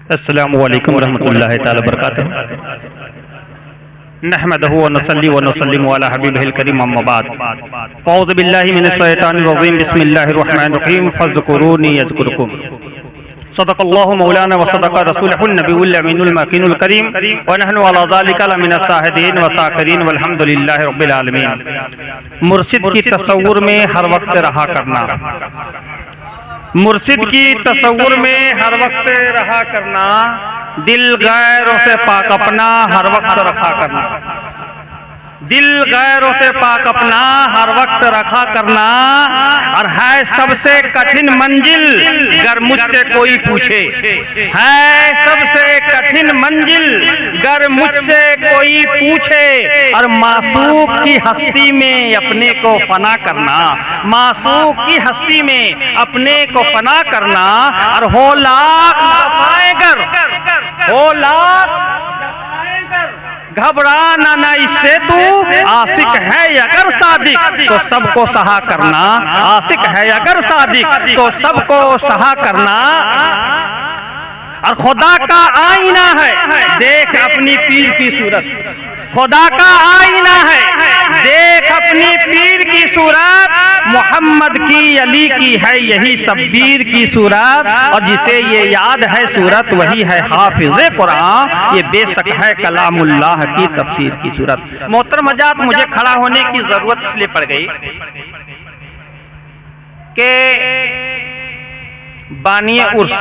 अस्सलामु अलैकुम रहमतुल्लाहि तआला बरकातहू। नहमदहू व नसल्ली व नुसल्लिमु अला हबीबिहिल करीम अम्मा बाद। औज़ु बिल्लाहि मिनश शैतानिर रजीम बिस्मिल्लाहिर रहमानिर रहीम फज़्कुरूनी यज़्कुरुकुम। सदक़ल्लाहु मौलाना व सदक़ रसूलुहुन नबियुल अमीनुल मकीनुल करीम व नहनु अला ज़ालिका लमिनश शाहिदीन व शाकिरीन वल्हम्दुलिल्लाहि रब्बिल आलमीन। मुर्शिद की तसव्वुर में हर वक्त रहा करना, मुर्शिद की तसव्वुर में हर वक्त रहा करना, दिल गैरों से पाक अपना हर वक्त रखा करना, दिल गैरों से पाक अपना हर वक्त रखा करना। और है सबसे कठिन मंजिल गर मुझसे कोई पूछे, है सबसे कठिन मंजिल गर मुझसे कोई पूछे। और मासूक की हस्ती में अपने को फना करना, मासूक की हस्ती में अपने को फना करना। और हो लाख दफाएगर, हो लाख घबराना ना इससे तू, आशिक है अगर सादिक तो सबको सहा करना, आशिक है अगर सादिक तो सबको सहा करना। और खुदा का आईना है देख अपनी पीर की सूरत, खुदा का आईना है देख अपनी पीर की सूरत। मोहम्मद की अली की है यही शब्बीर की सूरत। और जिसे ये याद है सूरत वही है हाफिज़े कुरान, ये बेशक है कलामुल्लाह की तफसीर की सूरत। मोहतरम हज़रात, मुझे खड़ा होने की जरूरत इसलिए पड़ गई कि बानिए उर्स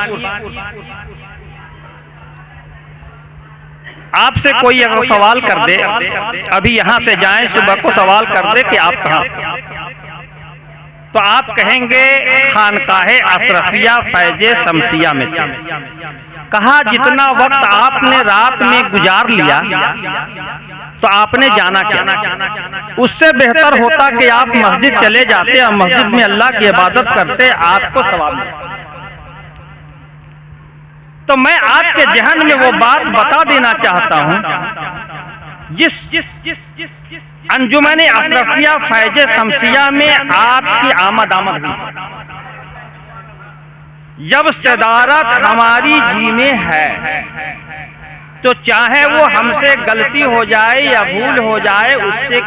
आपसे कोई अगर सवाल कर दे, अभी यहां से जाएं सुबह को सवाल कर दे कि आप कहां, तो आप कहेंगे खानकाहे अशरफिया फैज़े शमसिया में थे। कहा जितना वक्त आपने रात में गुजार लिया तो आपने जाना क्या, उससे बेहतर होता कि आप मस्जिद चले जाते और मस्जिद में अल्लाह की इबादत करते, आपको सवाब मिलता। तो मैं आपके जहन में वो बात बता देना चाहता हूं जिस अंजुमन अशरफिया फैज़े शमसिया में आपकी आमद हुई, जब सदारत हमारी जी में है तो चाहे वो हमसे गलती हो जाए या भूल हो जाए, उससे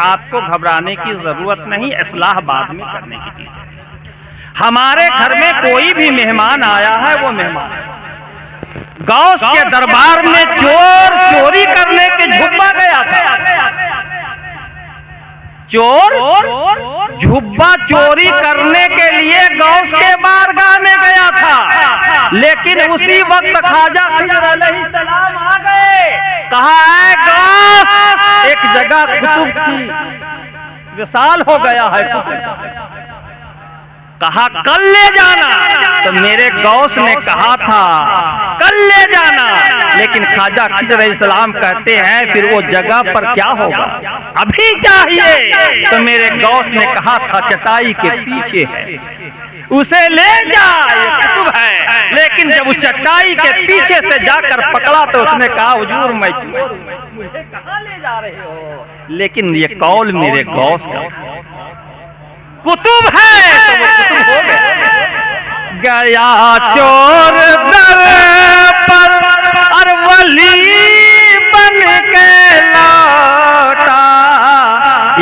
आपको घबराने की जरूरत नहीं, इस्लाह बाद में करने की चीज है। हमारे घर में कोई भी मेहमान आया है, वो मेहमान गौस के दरबार में चोर चोरी करने के झुब्बा गया था, चोर झुब्बा चोरी करने के लिए गौस के बारगाह में गया था। लेकिन उसी वक्त ख्वाजा खिज़र अलैहिस्सलाम आ गए। कहा है गौस, एक जगह कुतुब की विशाल हो गया है, कहा कल ले जाना। तो मेरे गौस ने कहा था कल ले जाना, लेकिन ख्वाजा खिज़र अलैहिस्सलाम कहते हैं फिर वो जगह पर क्या होगा, अभी चाहिए। तो मेरे गौस ने कहा था चटाई के पीछे है, उसे ले जा, ये कुतुब है। लेकिन जब उस चटाई के पीछे से जाकर पकड़ा तो उसने कहा हुजूर मैं चोर हूं, मुझे कहां ले जा रहे हो। लेकिन ये कौल मेरे गौस का कुतुब है तो वो कुतुब हो गया चोर दर पर और वली बन के लौटा।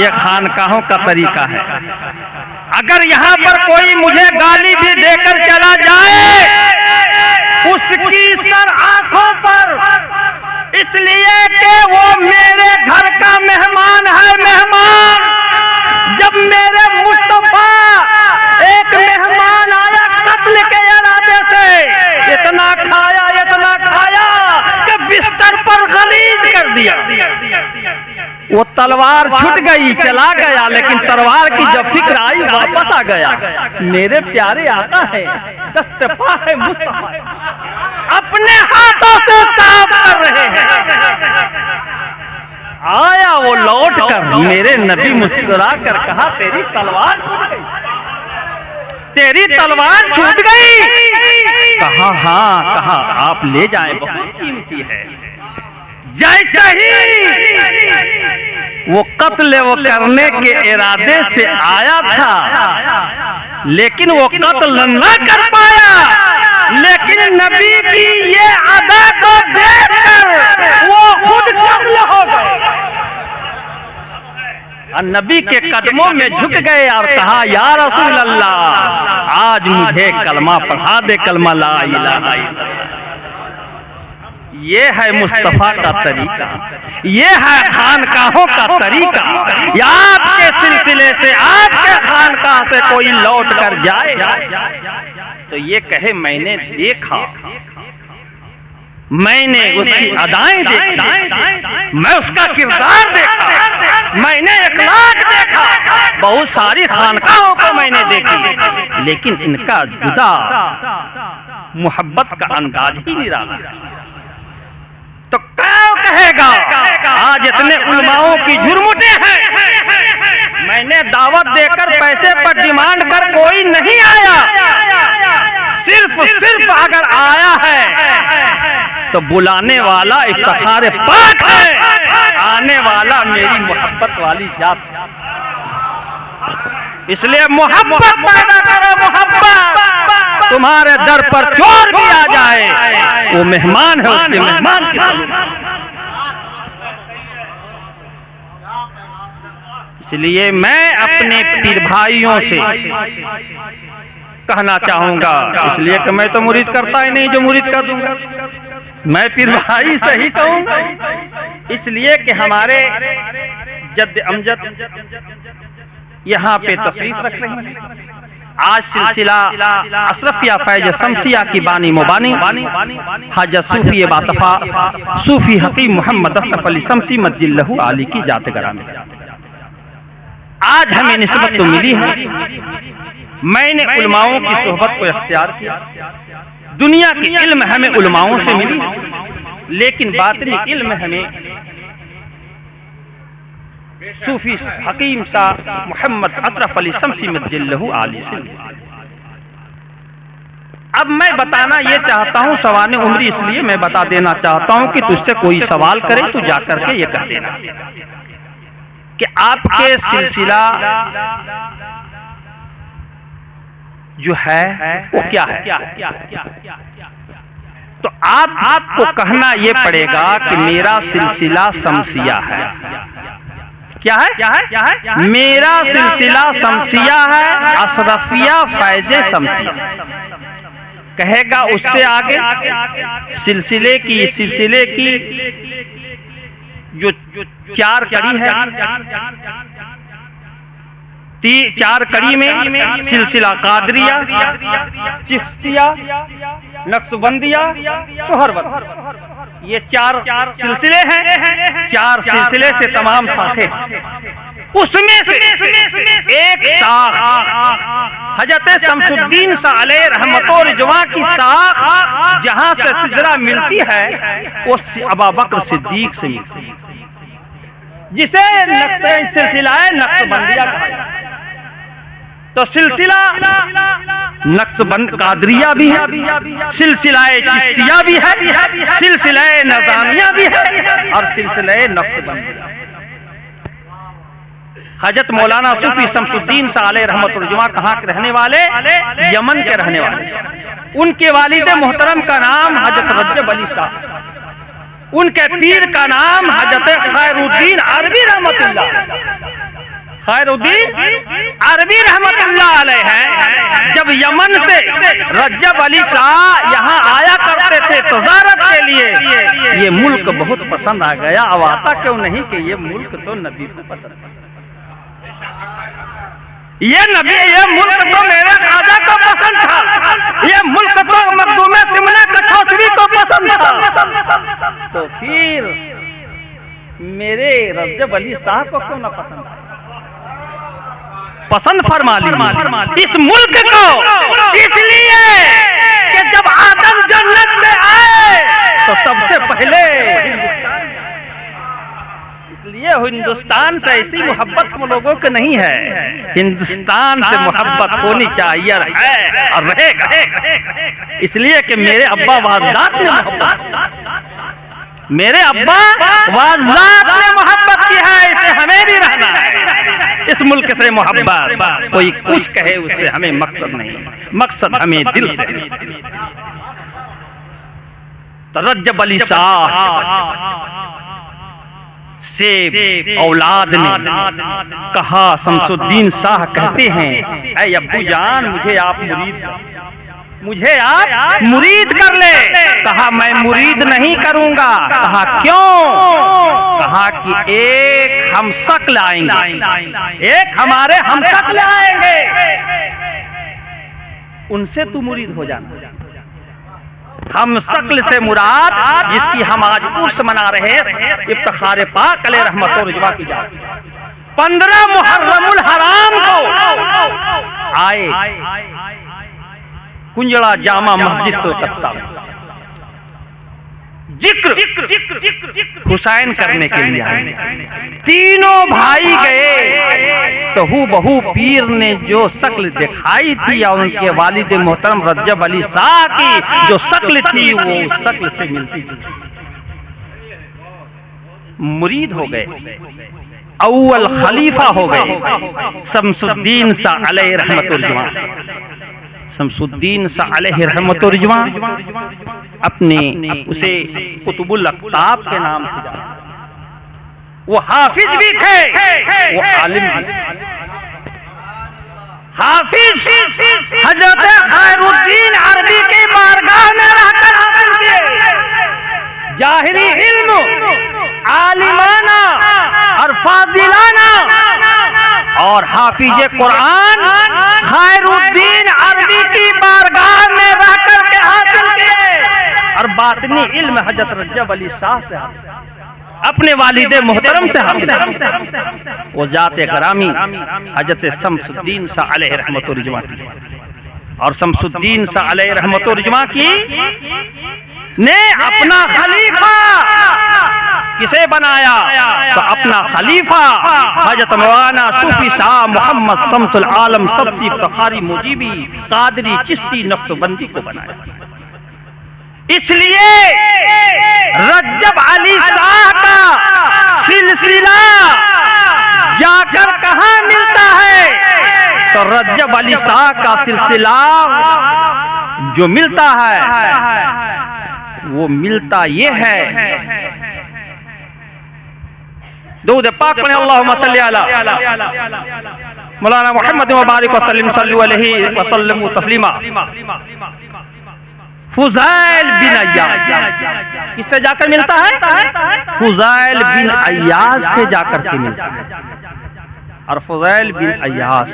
ये खानकाहों का तरीका है। अगर यहाँ पर कोई मुझे गाली भी देकर चला जाए, उसकी सर आंखों पर, इसलिए कि वो मेरे घर का मेहमान है। मेहमान जब मेरे मुस्तफा एक मेहमान आया कत्ल के इरादे से, इतना खाया कि बिस्तर पर गलीज कर दिया। वो तलवार छूट गई, चला गया, लेकिन तलवार की जब फिक्र आई वापस आ गया। मेरे प्यारे आका है, दस्तपा है मुस्तफा, अपने हाथों से साफ कर रहे हैं। आया वो लौट कर, मेरे नबी मुस्कुरा कर कहा तेरी तलवार छूट गई, तेरी तलवार छूट गई। कहा हाँ, कहा आप ले जाएं, बहुत कीमती है। जैसे ही वो कत्ल वो करने के इरादे से आया था, लेकिन वो कत्ल न कर पाया। लेकिन नबी की ये और नबी के कदमों में झुक गए और कहा या रसूल अल्लाह आज मुझे कलमा पढ़ा दे, कलमा ला इलाहा इल्लल्लाह। ये है मुस्तफा का तरीका, ये है खानकाहों का तरीका। आपके सिलसिले से, आपके खानकाह से कोई लौट कर जाए तो ये कहे मैंने देखा, मैंने उसकी अदाएं देखी, मैं उसका किरदार देखा, मैंने इखलाक देखा, बहुत सारी खानकाहों को मैंने देखी, लेकिन इनका जुदा मोहब्बत का अंदाज ही नहीं रहा। तो क्या कहेगा आज इतने उलमाओं की झुरमुटे हैं, मैंने दावत देकर पैसे पर डिमांड कर कोई नहीं आया, सिर्फ अगर आया है तो बुलाने वाला इफ्तिखार पाक है, आने वाला मेरी मोहब्बत वाली जात है। इसलिए मोहब्बत पैदा करो, मोहब्बत। तुम्हारे दर पर चोर भी आ जाए वो मेहमान है, उसके मेहमान की तरह। इसलिए मैं अपने पीर भाइयों से कहना चाहूंगा, इसलिए कि मैं तो मुरीद करता ही नहीं, जो मुरीद कर दूंगा मैं पीर भाई से ही कहूंगा। इसलिए कि हमारे जद्द अमजद यहाँ पे तशरीफ रख रहे हैं। आज सिलसिला अशरफिया फैज शमसिया की बानी मुबानी हजरत सूफी बातफा सूफी हकीम मोहम्मद अशरफ अली शमसी मज्जिल्लहु आली की जातगरा में आज हमें निस्बत तो मिली है। मैंने उलमाओं की सोहबत को इख्तियार किया, दुनिया की इल्म हमें उलमाओं से मिली, लेकिन बातिनी इल्म हमें सूफी हकीम शाह मोहम्मद अशरफ अली शमसी मज्जिल्लहु आली से। अब मैं बताना ये चाहता हूँ, सवाने उम्री इसलिए मैं बता देना चाहता हूँ कि तुझसे कोई सवाल करे तो जाकर के ये कह देना कि आपके सिलसिला जो है वो क्या है। तो आपको कहना ये पड़ेगा कि मेरा सिलसिला शमसिया है। क्या है? मेरा सिलसिला शमसिया है, अशरफिया फैज शमसिया। कहेगा उससे आगे सिलसिले की जो चार कड़ी है, चार कड़ी में सिलसिला कादरिया, चिश्तिया, नक्शबंदिया, सोहरवर्दी, ये चार सिलसिले हैं। चार सिलसिले से तमाम शाखे, उसमें से एक शाख हजरत शमसुद्दीन शाह अलैहि रहमत व रिजवान की शाख जहां से सिजरा मिलती है वो अबू बकर सिद्दीक से मिलती है, जिसे सिलसिला नक्शबंदिया कहा जाता है। तो सिलसिला नक्शबंद कादरिया भी है, सिलसिला चिश्तिया भी है, सिलसिला नज़ामिया भी है और सिलसिला नक्शबंदिया। हजरत मौलाना सूफी शमसुद्दीन शाह अलैहि रहमत व रिजवान कहाँ के रहने वाले? यमन के रहने वाले। उनके वालिद मोहतरम का नाम हजरत रज्जब अली शाह, उनके पीर का नाम हजरत खैरुद्दीन अरबी रहमतुल्लाह अलैह है। जब यमन से रज्जब अली शाह यहाँ आया करते थे तजारत के लिए, ये मुल्क बहुत पसंद आ गया। अब आता क्यों नहीं कि ये मुल्क तो नबी को पसंद है, ये मुल्क तो मेरे खाजा को पसंद था, ये मुल्क तो मखदूम सिमना कठौसरी को पसंद था, तो फिर मेरे रज्जब अली शाह को क्यों न पसंद? पसंद फरमा ली इस मुल्क को, इसलिए कि जब आदम जन्नत में आए तो सबसे पहले, इसलिए हिंदुस्तान से ऐसी मोहब्बत हम लोगों को नहीं है। हिंदुस्तान से मोहब्बत होनी चाहिए और रहेगा, इसलिए कि मेरे अब्बा वाजदात ने मोहब्बत, मेरे अब्बा वाजदात ने मोहब्बत की है, इसे हमें भी रहना है। इस मुल्क से मोहब्बत, कोई कुछ कहे उससे हमें मकसद नहीं, मकसद हमें दिल से। तो रज्जब अली शाह से औलाद ने कहा, शमसुद्दीन शाह कहते हैं, ऐ अब्बू जान मुझे आप मुरीद कर ले। कहा मैं मुरीद नहीं करूंगा। कहा क्यों? कहा कि एक हम शक्ल आएंगे, एक हमारे हम शक्ल आएंगे, उनसे तू मुरीद हो जाना। हम शक्ल से मुराद जिसकी हम आज उर्स मना रहे हैं, इफ्तिखार पाक अलैहि रहमत व रिजवा की जाती है। 15 मुहर्रमुल हराम को आए कुंजड़ा जामा मस्जिद तो तख्ता जिक्र हुसैन करने के लिए आए। तीनों भाई गए तो हूबहू पीर ने जो शक्ल दिखाई थी और उनके वालिद मोहतरम रज्जब अली शाह की जो शक्ल थी वो उस शक्ल से मिलती थी। मुरीद हो गए, अव्वल खलीफा हो गए शमसुद्दीन शाह अलैहि रहमतुल जमा। शमसुद्दीन शाह अलैहि रहमतुल जमा अपने उसे कुतुबुल अक़ताब के नाम से जाना। वो हाफिज भी थे, वो आलिम भी। हाफिज हजरत खैरुद्दीन अरबी की बारगाह में रहकर हासिल किए। जाहिरी इल्म आलिमाना और फाजिलाना और हाफिज कुरान खैरुद्दीन अरबी की बारगाह में रहकर के हासिल किए। और बातनी इल्म हजरत रज्जब अली शाह से अपने वालिद मोहतरम से हासिल। वो जाते गरामी हजरत शमसुद्दीन शाह अलैहि रहमतुल रिजवा की। और शमसुद्दीन शाह अलैहि रहमतुल रिजवा की ने अपना खलीफा किसे बनाया? तो अपना खलीफा हजरत मौलाना सूफी शाह मोहम्मद शम्सुल आलम सबसी इफ्तिखारी मुजीबी कादरी चिश्ती नक्शबंदी को बनाया। इसलिए रज्जब अली शाह का सिलसिला जाकर कहाँ मिलता है? तो रज्जब अली शाह का सिलसिला जो मिलता है वो मिलता ये है, दूध पाक पढ़े अल्लाहुम्मा सल्ली अला मौलाना मुहम्मद मुबारक वसल्लम सल्लु अलैहि वसल्लम तस्लीमा। फुज़ैल बिन अय्याज किससे जाकर मिलता है? फुज़ैल बिन अय्याज से जाकर के मिलता है। और फुज़ैल बिन अय्याज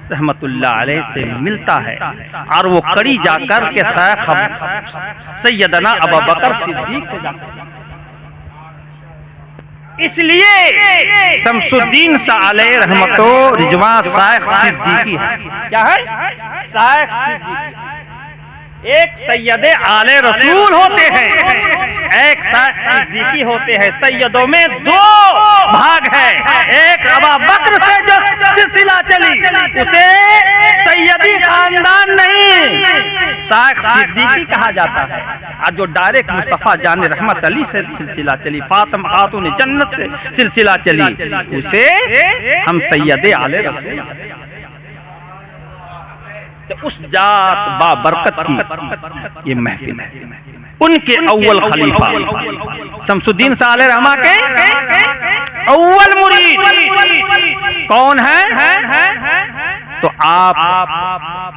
रहमतुल्लाह अलैह से मिलता है और वो कड़ी जाकर के शेख सैयदना अबू बकर सिद्दीक से जाकर। इसलिए शमसुद्दीन शाह अलैहि रहमतुल रिजवा शेख सिद्दीकी है। क्या है? शेख सिद्दीकी। एक सैयदे आले रसूल होते हैं, एक शेख सिद्दीकी होते हैं। सैयदों में दो भाग है। एक अबू बकर से जो सिलसिला चली उसे सैयदी खानदान नहीं शेख सिद्दीकी कहा जाता है। और जो डायरेक्ट मुस्तफा जान रहमत अली से सिलसिला चली, फातिमा खातून जन्नत से सिलसिला चली, उसे हम सैयदे आले रसूल। तो उस जात बाबरकत की ये महफिल है। उनके अव्वल खलीफा शमसुद्दीन शाह अलैहि रहमा के अव्वल मुरीद कौन है? तो आप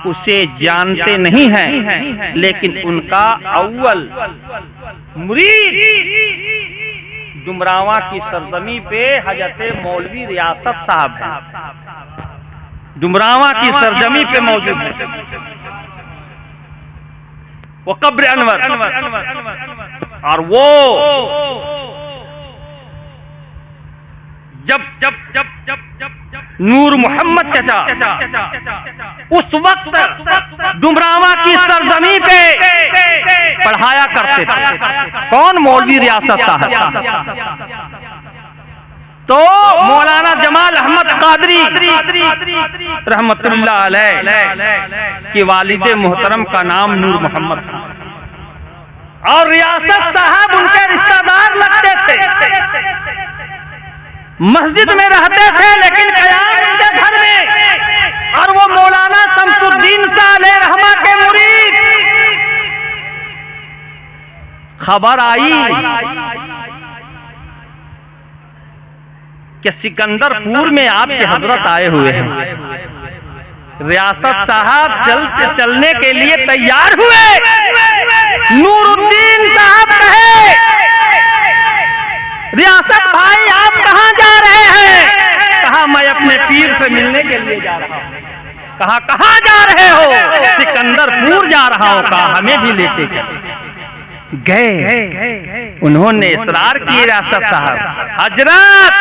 उसे जानते नहीं हैं, लेकिन उनका अव्वल मुरीद डुमरावा की सरजमी पे हजरत मौलवी रियासत साहब है। डुमरावा की सरजमी पे मौजूद है वो कब्र अनवर। और वो जब नूर मोहम्मद चाचा उस वक्त डुमरावा की सरजमी पे पढ़ाया करते थे। कौन? मौलवी रियासत साहब। तो मौलाना जमाल अहमद कादरी रहमतुल्लाह अलैह के वालिद मोहतरम का नाम नूर मोहम्मद था और रियासत साहब उनके रिश्तेदार लगते थे। मस्जिद में रहते थे लेकिन कयाम उनके घर में। और वो मौलाना शमसुद्दीन शाह अलैहि रहमा के मुरीद। खबर आई कि सिकंदरपुर में आपके हजरत आए हुए हैं। रियासत साहब चलने के लिए तैयार हुए। नूरुद्दीन साहब कहे, रियासत भाई आप कहां जा रहे हैं? कहा मैं अपने पीर से मिलने के लिए जा रहा हूं। कहा कहां जा रहे हो? सिकंदरपुर जा रहा हूं। कहा हमें भी लेते चले। गए। उन्होंने इसरार किए रियासत साहब, हजरत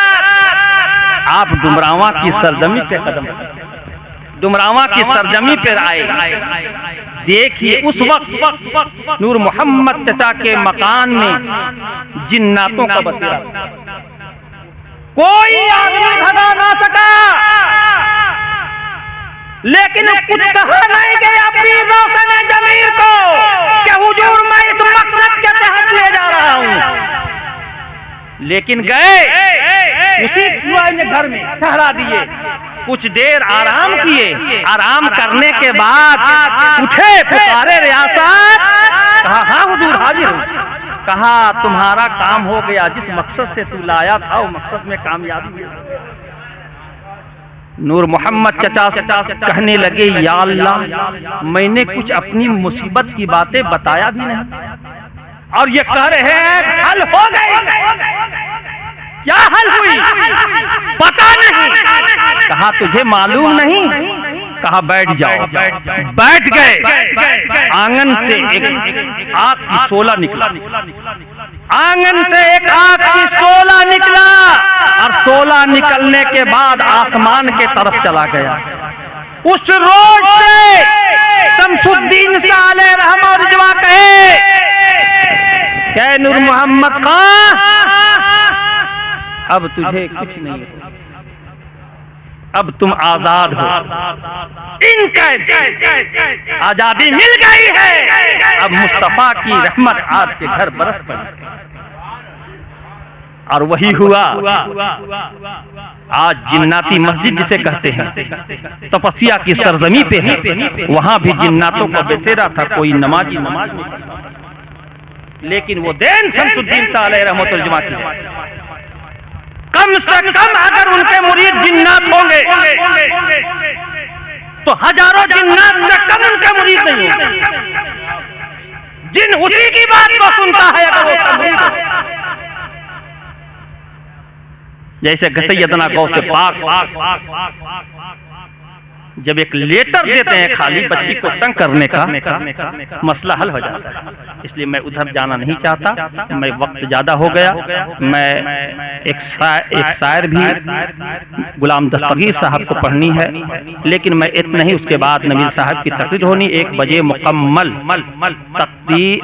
आप डुमरावा की सरजमी पे कदम, डुमरावा की सरजमी पर आए। देखिए उस वक्त नूर मोहम्मद चचा के मकान में जिन्नातों का बसेरा, कोई आदमी भगा ना सका। लेकिन कुछ कहा नहीं गया पीर रोशन जमीर को कि हुजूर मैं इस मकसद के तहत ले जा रहा हूं। लेकिन गए, उसी कुआं ने घर में ठहरा दिए। कुछ देर आराम किए। आराम करने के बाद उठे, पुकारे रियासत। कहा हाँ हुजूर हाजिर हूं। कहा तुम्हारा काम हो गया, जिस मकसद से तू लाया था वो मकसद में कामयाबी हुई। नूर मोहम्मद चचा कहने लगे, या अल्लाह मैंने कुछ अपनी मुसीबत की बातें बताया भी नहीं, और ये कह रहे हैं हल हो गई। क्या हल हुई? पता नहीं। कहा तुझे मालूम नहीं? कहा बैठ जाओ। बैठ गए। आंगन से एक आग की शोला निकला। आंगन से एक आग की शोला निकला, और शोला निकलने के बाद आसमान के तरफ चला गया। उस रोज से शमसुद्दीन शाह अलैहि रहमत व रिजवा कहे, क्या नूर मोहम्मद खां अब तुझे कुछ नहीं है, अब तुम आजाद हो। इनका आजादी मिल गई है। अब मुस्तफा की रहमत आपके घर बरस पड़ी। और वही हुआ। आज जिन्नाती मस्जिद जिसे कहते हैं, तपस्या की सरजमी पे है, वहां भी जिन्नातों का बसेरा था। कोई नमाजी नमाज नहीं पढ़ता, लेकिन वो देन शमसुद्दीन शाह अलैहि रहमत व रिजवा की। कम से कम अगर उनके मुरीद जिन्नात होंगे तो हजारों जिन्नात से कम उनके मुरीद नहीं होंगे। जिन उसी की बात को सुनता है अगर वो मुरीद है। जैसे सैयदना गौसे पाक जब एक लेटर देते हैं खाली बच्ची को तंग करने का, मसला हल हो जाता है। इसलिए मैं उधर जाना नहीं चाहता, मैं वक्त ज्यादा हो गया। मैं एक शायर भी गुलाम दस्तगीर साहब को पढ़नी है, लेकिन मैं इतना ही, उसके बाद नबील साहब की तकरीर होनी। 1 बजे मुकम्मल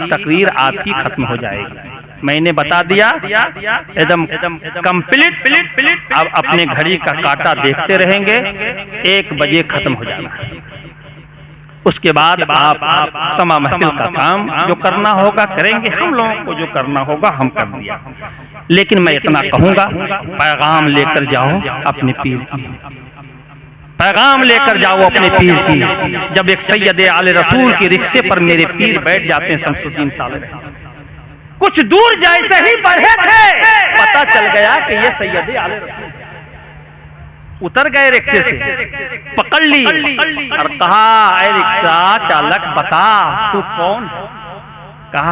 तकरीर आपकी खत्म हो जाएगी। मैंने बता दिया एकदम कंप्लीट। अब अपने घड़ी का काटा देखते रहेंगे, 1 बजे खत्म हो जाना है। उसके बाद आप समा महफिल का काम जो करना होगा करेंगे, हम लोगों को जो करना होगा हम कर दिया। लेकिन मैं इतना कहूंगा, पैगाम लेकर जाओ अपने पीर की, पैगाम लेकर जाओ अपने पीर की। जब एक सैयद आले रसूल के रिक्शे पर मेरे पीर बैठ जाते हैं शमसुद्दीन शाह, कुछ दूर जैसे ही बढ़े थे पता चल गया कि ये सैयद आले रसूल। उतर गए रिक्शे से, पकड़ ली और कहा, ऐ रिक्शा चालक बता तू कौन है? कहा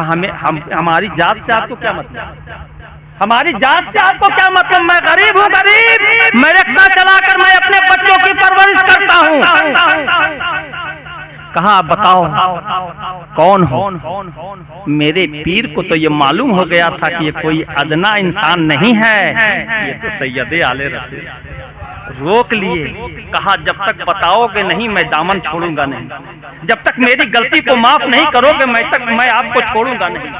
हमारी जात से आपको क्या मतलब? हमारी जात से आपको क्या मतलब? मैं गरीब हूँ, गरीब। मैं रिक्शा चलाकर मैं अपने बच्चों की परवरिश करता हूँ। कहा बताओ कौन हो? मेरे पीर को तो ये मालूम हो गया था कि ये कोई अदना इंसान नहीं है, ये तो सैयद आले रसूल। रोक लिए, कहा जब तक बताओगे नहीं मैं दामन छोड़ूंगा नहीं, जब तक मेरी गलती को माफ नहीं करोगे मैं आपको छोड़ूंगा नहीं।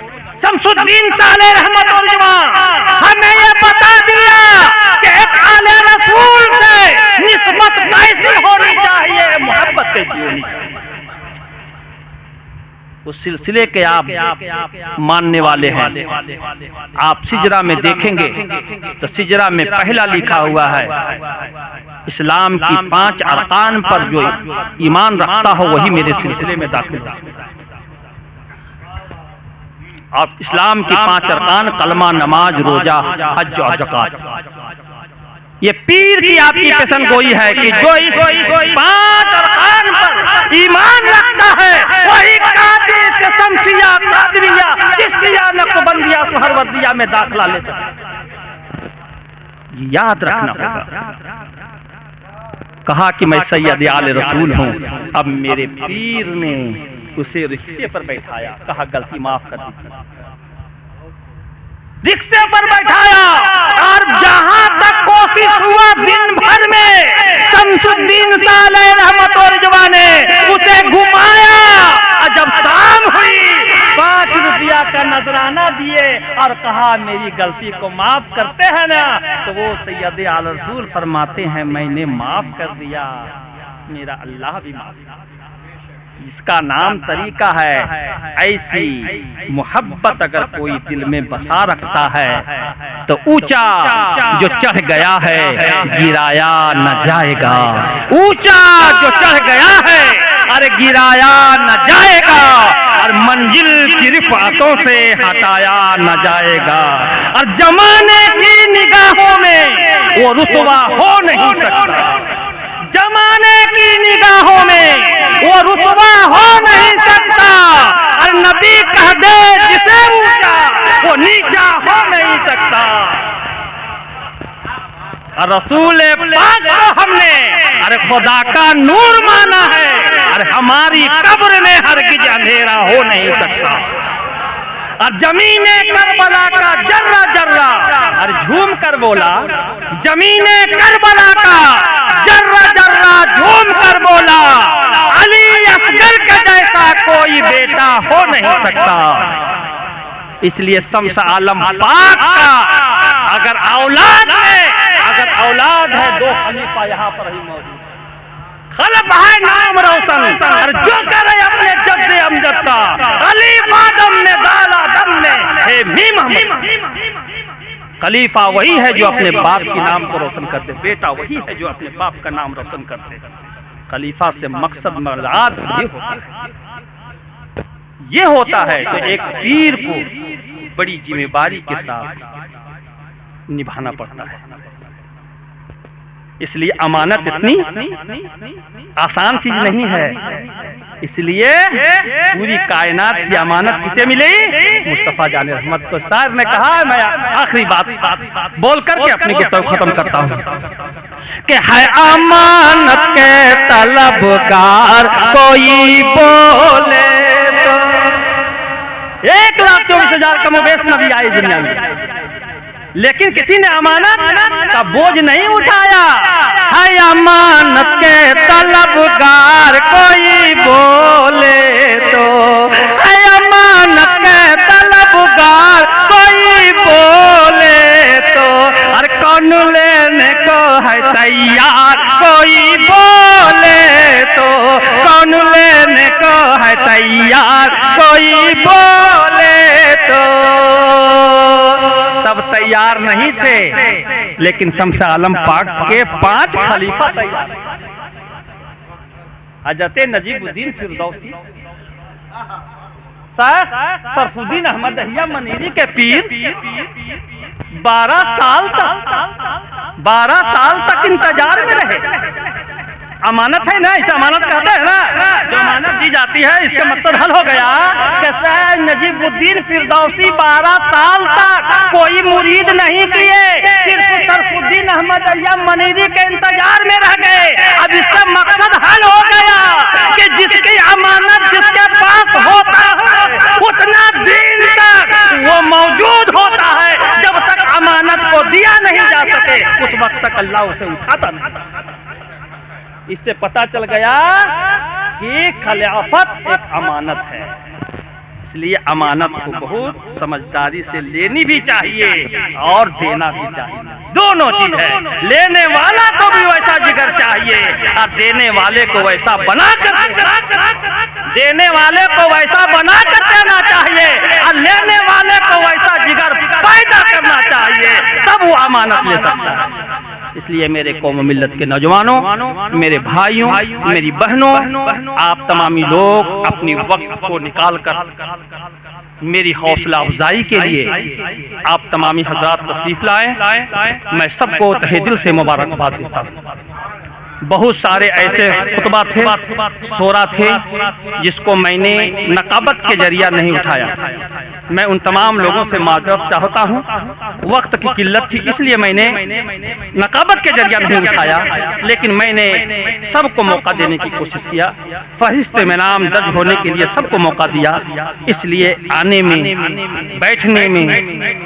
शमसुद्दीन शाह अलैहि रहमत व रिजवा हमें ये बता दिया कि एक आले रसूल से निस्बत कैसी होनी चाहिए, मोहब्बत कैसी होनी चाहिए। उस सिलसिले के आप मानने वाले हैं। आप सिजरा में देखेंगे तो सिजरा में पहला लिखा हुआ है, इस्लाम की 5 अरकान पर जो ईमान रखता हो वही मेरे सिलसिले में दाखिल हो सकता है। और इस्लाम की 5 अरकान कलमा, नमाज, रोजा, हज और ज़कात। ये पीर की आपकी पेशन गोई है कि जो इस 5 अरकान पर ईमान रखता है वही कादिर के शमसिया कादरिया चिश्तिया नक्शबंदिया सुहरवर्दिया में दाखिला ले सकता। याद रखना होगा। कहा कि मैं सैयद आले रसूल हूं। अब मेरे पीर ने उसे रिक्शे पर बैठाया, कहा गलती माफ कर दीजिए। रिक्शे पर बैठाया और जहां तक कोशिश हुआ दिन भर में शमसुद्दीन शाह रहमत और रिजवा ने उसे घुमाया। और जब शाम हुई 5 रुपया का नजराना दिए और कहा मेरी गलती को माफ करते हैं ना, तो वो सैयद आले रसूल फरमाते हैं मैंने माफ कर दिया, मेरा अल्लाह भी माफ कर दिया। इसका नाम तरीका है। ऐसी मोहब्बत अगर कोई दिल में बसा रखता है तो ऊंचा जो चढ़ गया है गिराया न जाएगा। ऊंचा जो चढ़ गया है अरे गिराया न जाएगा और मंजिल की रिफ़ातों से हटाया न जाएगा। और जमाने की निगाहों में वो रुतबा हो नहीं सकता। जमाने की निगाहों में वो रुतबा हो नहीं सकता। और नबी कह दे जिसे ऊंचा वो नीचा हो नहीं सकता। और रसूल पाक को हमने अरे खुदा का नूर माना है। और हमारी कब्र में हरगिज अंधेरा हो नहीं सकता। और जमीने करबला का जर्रा जर्रा और झूम कर बोला, जमीने करबला का जर्रा जर्रा झूम कर बोला अली असगर के जैसा कोई बेटा हो नहीं सकता। इसलिए शम्स आलम पाक का अगर औलाद है 2 खलीफा यहाँ पर ही मौजूद। खलफ है नाम रोशन और जो करे अपने जद्द अमजद का खलीफा दम ने डाला दम ने हे मीम खलीफा वही है जो अपने बाप के नाम को रोशन करते, बेटा वही है जो अपने बाप का नाम रोशन करते। खलीफा से मकसद मराद ये होता है। तो एक पीर को बड़ी जिम्मेदारी के साथ निभाना पड़ता है। इसलिए अमानत इतनी आसान चीज नहीं है। इसलिए पूरी कायनात की अमानत किसे मिली? मुस्तफा जाने रहमत को। शायर ने कहा, मैं आखिरी बात बोल करके अपनी गुफ्तगू खत्म करता हूँ कि है अमानत के तलबगार कोई बोले तो 1,24,000 कमोबेश नबी आए दुनिया में, लेकिन किसी ने अमानत का बोझ नहीं उठाया। है अमानत के तलबगार कोई बोले तो, है अमानत के तलबगार कोई बोले तो, और कौन लेने को है तैयार कोई बोले तो, कौन लेने को है तैयार कोई बोले तो। सब तैयार नहीं थे, लेकिन शम्स आलम पाक के 5 खलीफा तैयार। हजरत नजीबुद्दीन फिरदौसी, शेख सरफुद्दीन अहमद दहिया मनीरी के पीर 12 साल तक इंतजार में रहे। अमानत है ना, इसे अमानत कहते हैं ना। जो अमानत दी जाती है इसका मकसद हल हो गया कि शेख नजीबुद्दीन फिरदौसी 12 साल तक कोई मुरीद नहीं किए, सिर्फ सरफुद्दीन अहमद दहिया मनीरी के इंतजार में रह गए। अब इसका मकसद हल हो गया कि जिसकी अमानत जिसके पास होता है उतना दिन तक वो मौजूद होता है। जब तक अमानत को दिया नहीं जा सके उस वक्त तक अल्लाह उसे उठाता नहीं। इससे पता चल गया कि खिलाफत एक अमानत है। इसलिए अमानत को बहुत समझदारी से लेनी भी चाहिए और देना भी चाहिए। दोनों चीज है। लेने वाला को भी वैसा जिगर चाहिए और देने वाले को वैसा बनाकर देने वाले को वैसा बनाकर देना चाहिए और लेने वाले को वैसा जिगर पैदा करना चाहिए, तब वो अमानत ले सकता है। इसलिए मेरे कौम मिल्लत के नौजवानों, मेरे भाइयों, मेरी बहनों, आप तमामी लोग अपनी वक्त को निकाल कर मेरी हौसला अफजाई के लिए आप तमामी हजरात तशरीफ लाए। मैं सबको तहे दिल से मुबारकबाद देता हूँ। बहुत सारे ऐसे खुतबा थे, सोरा थे, जिसको मैंने नकाबत के जरिया नहीं उठाया। मैं उन तमाम लोगों से माजरत चाहता हूँ, वक्त की किल्लत थी इसलिए मैंने नकाबत के जरिया नहीं उठाया, लेकिन मैंने सबको मौका देने की कोशिश किया। फहरिस्त में नाम दर्ज होने के लिए सबको मौका दिया। इसलिए आने में, बैठने में,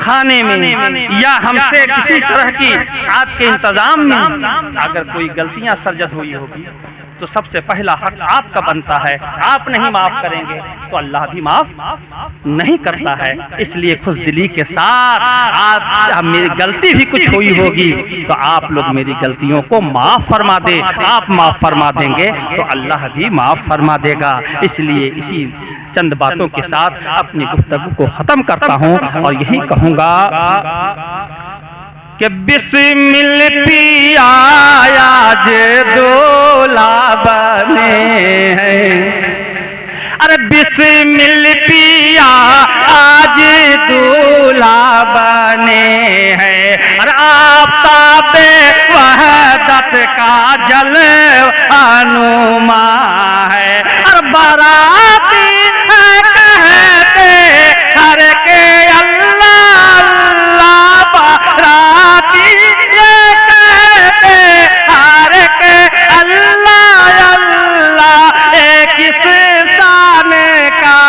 खाने में या हमसे किसी तरह की आपके इंतजाम में अगर कोई गलतियां सर्जत हुई होगी तो सबसे पहला हक आपका बनता है। आप नहीं माफ करेंगे तो अल्लाह भी माफ नहीं करता है। इसलिए खुशदिली के साथ आप मेरी गलती भी कुछ हुई होगी तो आप लोग मेरी गलतियों को माफ फरमा दे। आप माफ फरमा देंगे तो अल्लाह भी माफ फरमा देगा। इसलिए इसी चंद बातों के साथ अपनी गुफ्तगू को खत्म करता हूँ और यही कहूँगा कि बिस्मिल पिया आज दूल्हा बने हैं। अरे बिस्मिल पिया आज दूल्हा बने हैं। अरे आफ़ताबे वहदत का जल अनुमा है। अरे बाराती है कहते हर के अल्लाह अल्लाह, बाराती ये कहते हर के अल्लाह अल्लाह। एक किसान का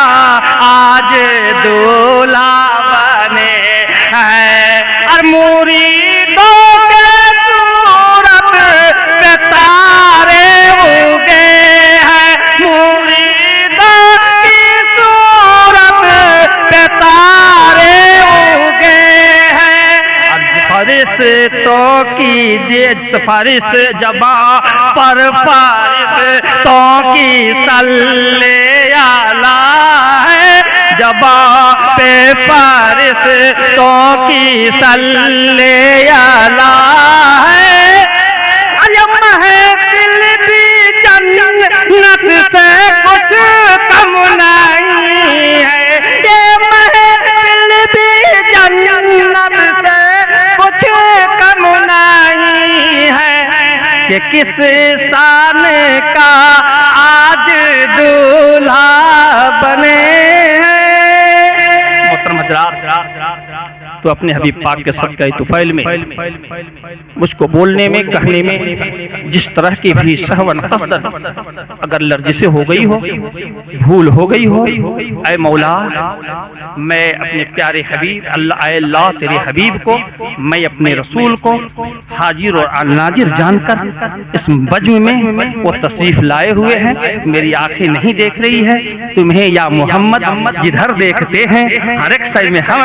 आज दूल्हा बने हैं। और मुरीदों के सूरत पे तारे उगे हैं। मुरीदों की सूरत पे तारे उगे हैं। फरिश्तों की देश फरिश्त जबा पर फरिश्तों की सल्ले आला है। जबा पे फरिश्तों की सल्ले आला है। महफिल भी जन्नत से कुछ कम नहीं है। ये महफिल भी जन्नत से कुछ कम नहीं है कि किस शान का आज दूल्हा बने हैं। मोहतरम हज़रात, तो अपने हबीब पाक के सदक़े तुफ़ैल में मुझको बोलने में, कहने में जिस तरह की भी सहवन कसरत अगर लर्जिशें हो गई हो, भूल हो गई हो, ऐ मौला मैं अपने प्यारे हबीब अल्लाह तेरे हबीब को, मैं अपने रसूल को हाजिर और नाजिर जानकर इस बज्म में वो तशरीफ लाए हुए हैं। मेरी आंखें नहीं देख रही है, तुम्हें या मोहम्मद जिधर देखते हैं हर एक सही में हम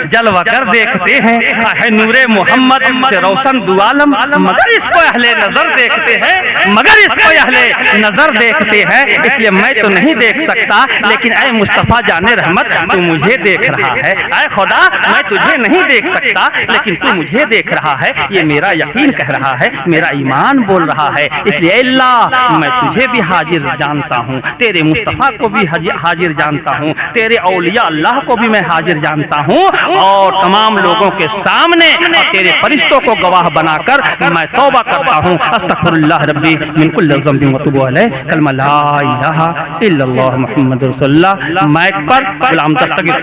जलवा कर देखते हैं। है नूरे मोहम्मद से रोशन दुआलम, मगर इसको अहले नजर देखते हैं, मगर इसको अहले नजर देखते हैं। इसलिए मैं तो नहीं देख सकता, लेकिन ऐ मुस्तफ़ा जाने रहमत तू मुझे देख रहा है। ऐ खुदा मैं तुझे नहीं देख सकता, लेकिन तू मुझे देख रहा है। ये मेरा यकीन कह रहा है, मेरा ईमान बोल रहा है। इसलिए अल्लाह मैं तुझे भी हाजिर जानता हूँ, तेरे मुस्तफ़ा को भी हाजिर जानता हूँ, तेरे औलिया अल्लाह को भी मैं हाजिर जानता हूँ। और तमाम लोगों के सामने और तेरे फरिश्तों को गवाह बनाकर मैं तौबा करता हूँ। अस्तगफिरुल्लाह रब्बी मिन कुल्लि ज़ंबिन व अतूबु अलैह। कलमा ला इलाहा इल्लल्लाह मुहम्मदुर रसूलुल्लाह। माइक पर गुलाम दस्तगीर।